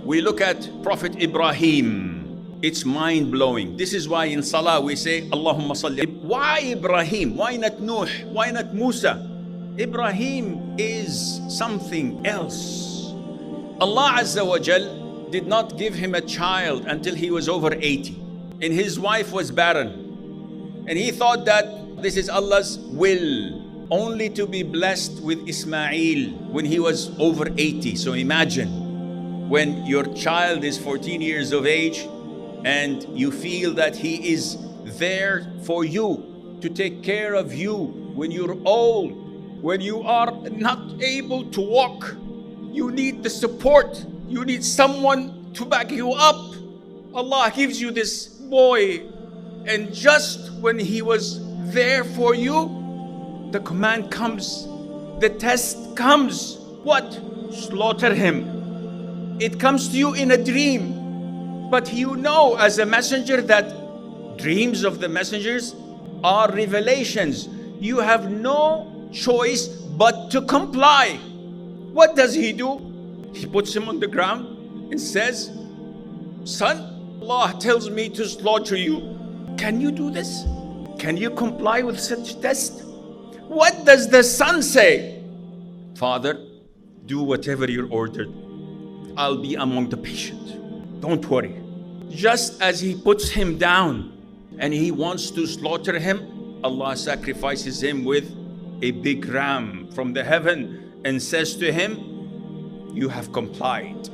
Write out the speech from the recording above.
We look at Prophet Ibrahim. It's mind-blowing. This is why in Salah we say, Allahumma salli. Why Ibrahim? Why not Nuh? Why not Musa? Ibrahim is something else. Allah Azza wa Jal did not give him a child until he was over 80. And his wife was barren. And he thought that this is Allah's will, only to be blessed with Ismail when he was over 80. So imagine when your child is 14 years of age and you feel that he is there for you, to take care of you when you're old, when you are not able to walk. You need the support. You need someone to back you up. Allah gives you this boy, and just when he was there for you, the command comes, the test comes. What? Slaughter him. It comes to you in a dream, but you know as a messenger that dreams of the messengers are revelations. You have no choice but to comply. What does he do? He puts him on the ground and says, son, Allah tells me to slaughter you. Can you do this? Can you comply with such test? What does the son say? Father, do whatever you're ordered. I'll be among the patient. Don't worry. Just as he puts him down and he wants to slaughter him, Allah sacrifices him with a big ram from the heaven and says to him, you have complied.